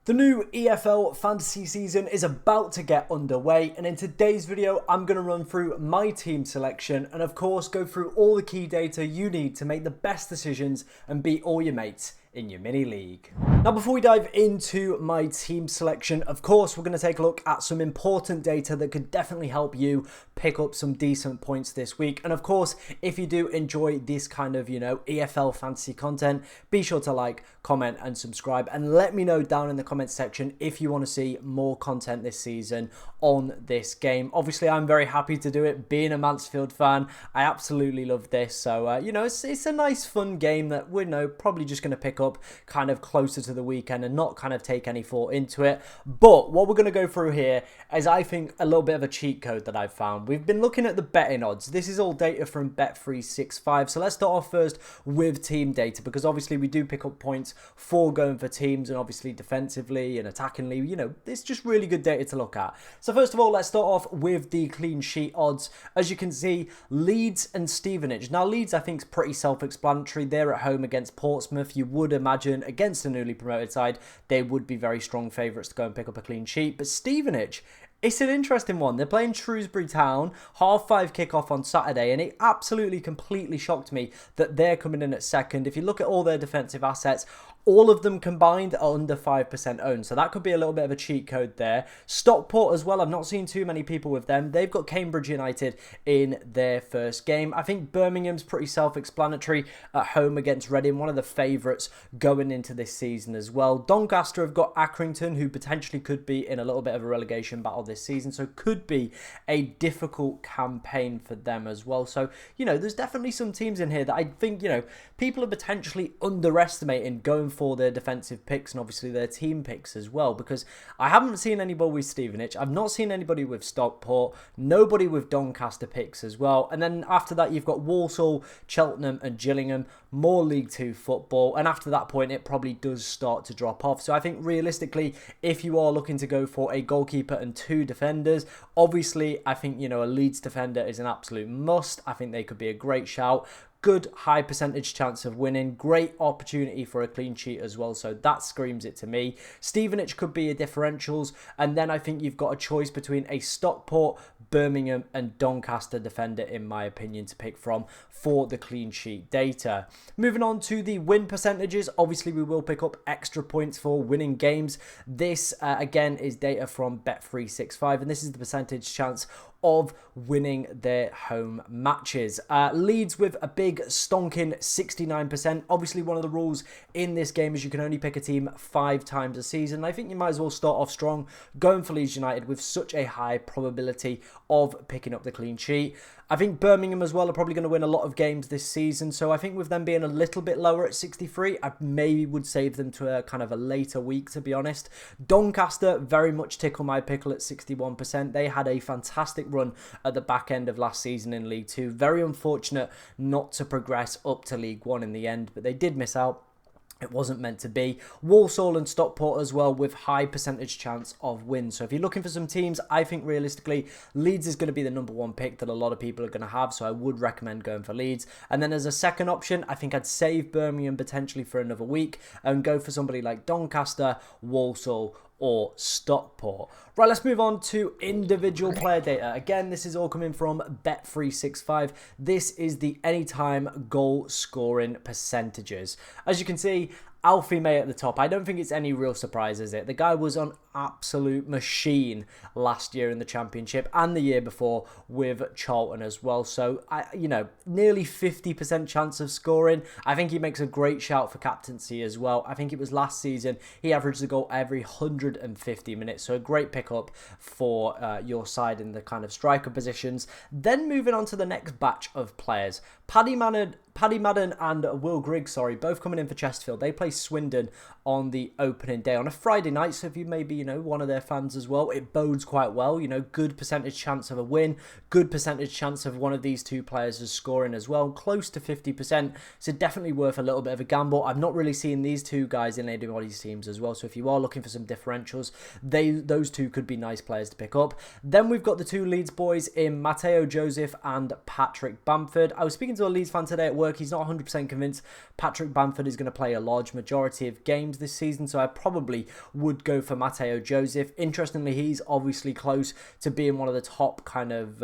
The new EFL fantasy season is about to get underway, and in today's video I'm going to run through my team selection and of course go through all the key data you need to make the best decisions and beat all your mates in your mini league. Now, before we dive into my team selection, of course we're going to take a look at some important data that could definitely help you pick up some decent points this week. And of course, if you do enjoy this kind of, EFL fantasy content, be sure to like, comment and subscribe, and let me know down in the comments section if you want to see more content this season on this game. Obviously, I'm very happy to do it. Being a Mansfield fan, I absolutely love this. So, it's a nice, fun game that we're probably just going to pick up kind of closer to the weekend and not kind of take any thought into it. But what we're going to go through here is, I think, a little bit of a cheat code that I've found. We've been looking at the betting odds. This is all data from Bet365. So let's start off first with team data, because obviously we do pick up points for going for teams, and obviously defensively and attackingly, it's just really good data to look at. So first of all, let's start off with the clean sheet odds. As you can see, Leeds and Stevenage. Now, Leeds, I think, is pretty self-explanatory. They're at home against Portsmouth. You would imagine against a newly promoted side, they would be very strong favourites to go and pick up a clean sheet. But Stevenage, it's an interesting one. They're playing Shrewsbury Town, 5:30 kickoff on Saturday, and it absolutely completely shocked me that they're coming in at second. If you look at all their defensive assets, all of them combined are under 5% owned. So that could be a little bit of a cheat code there. Stockport as well. I've not seen too many people with them. They've got Cambridge United in their first game. I think Birmingham's pretty self-explanatory at home against Reading. One of the favourites going into this season as well. Doncaster have got Accrington, who potentially could be in a little bit of a relegation battle this season. So could be a difficult campaign for them as well. So, there's definitely some teams in here that I think, people are potentially underestimating going for their defensive picks and obviously their team picks as well, because I haven't seen anybody with Stevenage. I've not seen anybody with Stockport, nobody with Doncaster picks as well. And then after that, you've got Walsall, Cheltenham and Gillingham, more League Two football. And after that point, it probably does start to drop off. So I think realistically, if you are looking to go for a goalkeeper and two defenders, obviously I think, a Leeds defender is an absolute must. I think they could be a great shout. Good high percentage chance of winning. Great opportunity for a clean sheet as well. So that screams it to me. Stevenage could be a differentials. And then I think you've got a choice between a Stockport, Birmingham and Doncaster defender, in my opinion, to pick from for the clean sheet data. Moving on to the win percentages. Obviously, we will pick up extra points for winning games. This, again, is data from Bet365. And this is the percentage chance of winning their home matches. Leeds with a big stonking 69%. Obviously, one of the rules in this game is you can only pick a team 5 times a season. I think you might as well start off strong going for Leeds United with such a high probability of picking up the clean sheet. I think Birmingham as well are probably going to win a lot of games this season. So I think with them being a little bit lower at 63, I maybe would save them to a kind of a later week, to be honest. Doncaster very much tickle my pickle at 61%. They had a fantastic run at the back end of last season in League Two. Very unfortunate not to progress up to League One in the end, but they did miss out. It wasn't meant to be. Walsall and Stockport as well with high percentage chance of wins. So if you're looking for some teams, I think realistically Leeds is going to be the number one pick that a lot of people are going to have. So I would recommend going for Leeds. And then as a second option, I think I'd save Birmingham potentially for another week and go for somebody like Doncaster, Walsall or Stockport. Right, let's move on to individual player data. Again, this is all coming from Bet365. This is the anytime goal scoring percentages. As you can see, Alfie May at the top. I don't think it's any real surprise, is it? The guy was an absolute machine last year in the Championship and the year before with Charlton as well. So, nearly 50% chance of scoring. I think he makes a great shout for captaincy as well. I think it was last season he averaged a goal every 150 minutes. So a great pickup for your side in the kind of striker positions. Then moving on to the next batch of players. Paddy Madden and Will Griggs, both coming in for Chesterfield. They play Swindon on the opening day on a Friday night. So if you may be, one of their fans as well, it bodes quite well. Good percentage chance of a win, good percentage chance of one of these two players as scoring as well, close to 50%. So definitely worth a little bit of a gamble. I've not really seen these two guys in anybody's teams as well. So if you are looking for some differentials, those two could be nice players to pick up. Then we've got the two Leeds boys in Matteo Joseph and Patrick Bamford. I was speaking to to a Leeds fan today at work, he's not 100% convinced Patrick Bamford is going to play a large majority of games this season, so I probably would go for Mateo Joseph. Interestingly, he's obviously close to being one of the top kind of,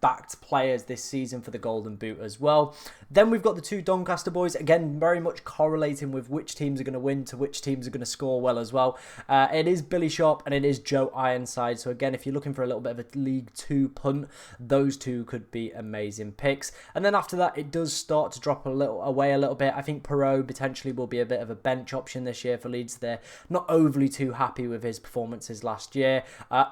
backed players this season for the Golden Boot as well. Then we've got the two Doncaster boys, again, very much correlating with which teams are going to win to which teams are going to score well as well. It is Billy Sharp and it is Joe Ironside. So again, if you're looking for a little bit of a League Two punt, those two could be amazing picks. And then after that, it does start to drop away a little bit. I think Perot potentially will be a bit of a bench option this year for Leeds. They're not overly too happy with his performances last year.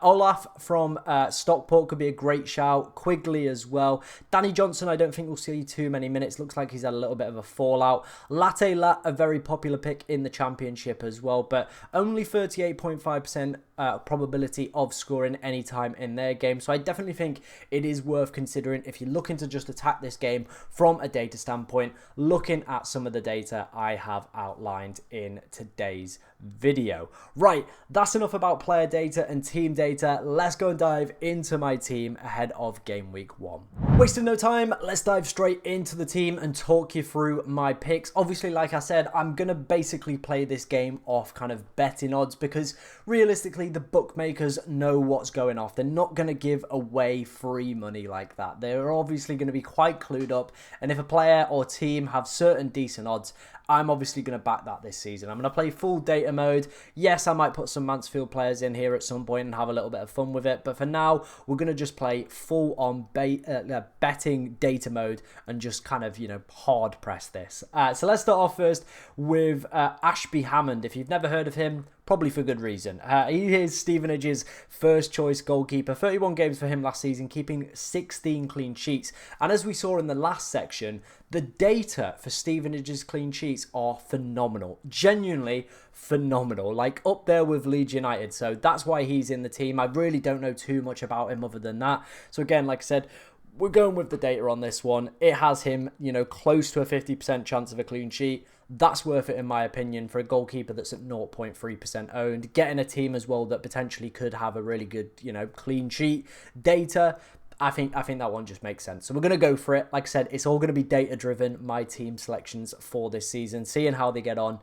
Olaf from Stockport could be a great shout. Quigley as well. Danny Johnson, I don't think we'll see too many minutes. Looks like he's had a little bit of a fallout. Latte Lat, a very popular pick in the Championship as well, but only 38.5% probability of scoring any time in their game. So I definitely think it is worth considering if you're looking to just attack this game from a data standpoint, looking at some of the data I have outlined in today's video. Right, that's enough about player data and team data. Let's go and dive into my team ahead of game week 1. Wasting no time, let's dive straight into the team and talk you through my picks. Obviously, like I said, I'm going to basically play this game off kind of betting odds because realistically, the bookmakers know what's going off. They're not going to give away free money like that. They're obviously going to be quite clued up, and if a player or team have certain decent odds, I'm obviously going to back that this season. I'm going to play full data mode. Yes, I might put some Mansfield players in here at some point and have a little bit of fun with it. But for now, we're going to just play full on betting data mode and just kind of, hard press this. So let's start off first with Ashby Hammond. If you've never heard of him, probably for good reason. He is Stevenage's first choice goalkeeper. 31 games for him last season, keeping 16 clean sheets. And as we saw in the last section, the data for Stevenage's clean sheets are phenomenal. Genuinely phenomenal. Like up there with Leeds United. So that's why he's in the team. I really don't know too much about him other than that. So again, like I said, we're going with the data on this one. It has him, close to a 50% chance of a clean sheet. That's worth it in my opinion for a goalkeeper that's at 0.3% owned. Getting a team as well that potentially could have a really good, clean sheet data. I think that one just makes sense. So we're going to go for it. Like I said, it's all going to be data-driven, my team selections for this season, seeing how they get on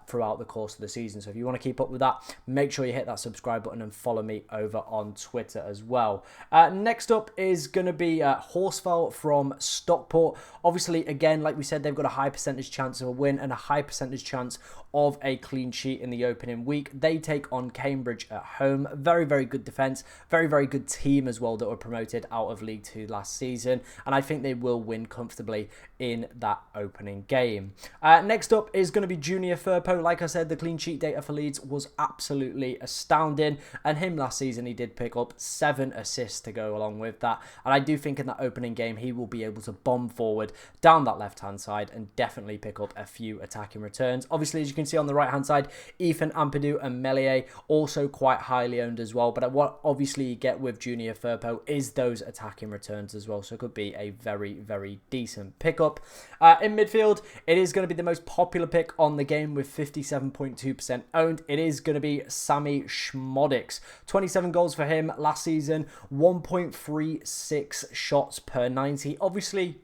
throughout the course of the season. So if you want to keep up with that, make sure you hit that subscribe button and follow me over on Twitter as well. Next up is going to be Horsfall from Stockport. Obviously, again, like we said, they've got a high percentage chance of a win and a high percentage chance of a clean sheet in the opening week. They take on Cambridge at home. Very, very good defence. Very, very good team as well that were promoted out of League Two last season, and I think they will win comfortably in that opening game. Next up is going to be Junior Firpo. Like I said, the clean sheet data for Leeds was absolutely astounding, and him last season he did pick up 7 assists to go along with that, and I do think in that opening game he will be able to bomb forward down that left hand side and definitely pick up a few attacking returns. Obviously, as you can see on the right hand side, Ethan Ampadu and Melier also quite highly owned as well, but what obviously you get with Junior Firpo is those attacking returns as well, so it could be a very, very decent pickup. In midfield, it is going to be the most popular pick on the game with 57.2% owned. It is going to be Sammy Schmodix. 27 goals for him last season, 1.36 shots per 90. Obviously,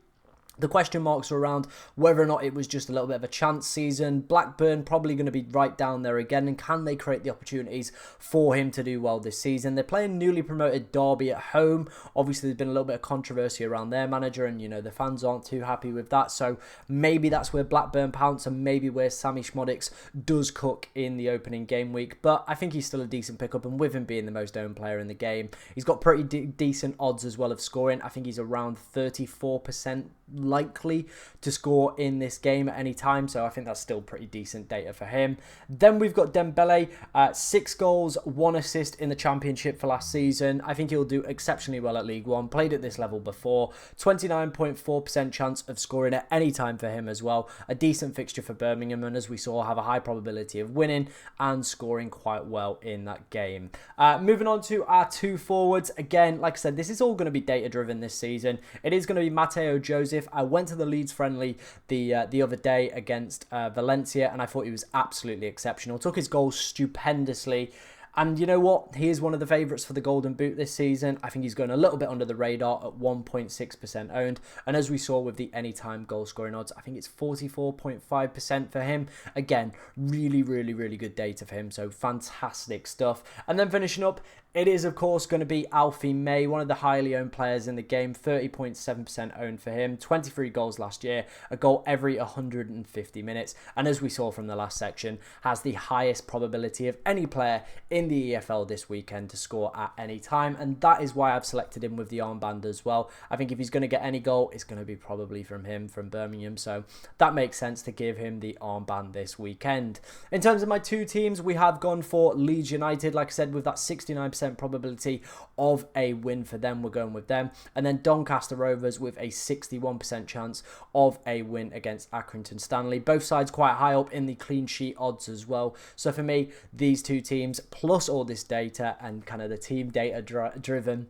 the question marks are around whether or not it was just a little bit of a chance season. Blackburn probably going to be right down there again, and can they create the opportunities for him to do well this season? They're playing newly promoted Derby at home. Obviously, there's been a little bit of controversy around their manager, and the fans aren't too happy with that. So maybe that's where Blackburn pounce, and maybe where Sammy Schmodix does cook in the opening game week. But I think he's still a decent pickup, and with him being the most owned player in the game, he's got pretty decent odds as well of scoring. I think he's around 34% likely to score in this game at any time, so I think that's still pretty decent data for him. Then we've got Dembele, 6 goals, 1 assist in the Championship for last season. I think he'll do exceptionally well at League One, played at this level before. 29.4% chance of scoring at any time for him as well. A decent fixture for Birmingham, and as we saw, have a high probability of winning and scoring quite well in that game. Moving on to our 2 forwards. Again, like I said, this is all going to be data driven this season. It is going to be Mateo Joseph. I went to the Leeds friendly the other day against Valencia, and I thought he was absolutely exceptional. Took his goals stupendously. And you know what? He is one of the favourites for the Golden Boot this season. I think he's going a little bit under the radar at 1.6% owned. And as we saw with the anytime goal scoring odds, I think it's 44.5% for him. Again, really, really, really good data for him. So fantastic stuff. And then finishing up, it is, of course, going to be Alfie May, one of the highly owned players in the game, 30.7% owned for him, 23 goals last year, a goal every 150 minutes, and as we saw from the last section, has the highest probability of any player in the EFL this weekend to score at any time, and that is why I've selected him with the armband as well. I think if he's going to get any goal, it's going to be probably from him, from Birmingham, so that makes sense to give him the armband this weekend. In terms of my two teams, we have gone for Leeds United, like I said, with that 69% probability of a win for them. We're going with them. And then Doncaster Rovers with a 61% chance of a win against Accrington Stanley. Both sides quite high up in the clean sheet odds as well. So for me, these two teams, plus all this data and kind of the team data driven,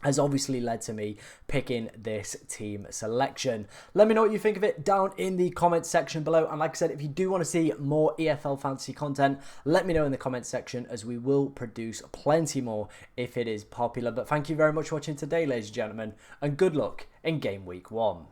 has obviously led to me picking this team selection. Let me know what you think of it down in the comments section below. And like I said, if you do want to see more EFL fantasy content, let me know in the comments section, as we will produce plenty more if it is popular. But thank you very much for watching today, ladies and gentlemen, and good luck in game week 1.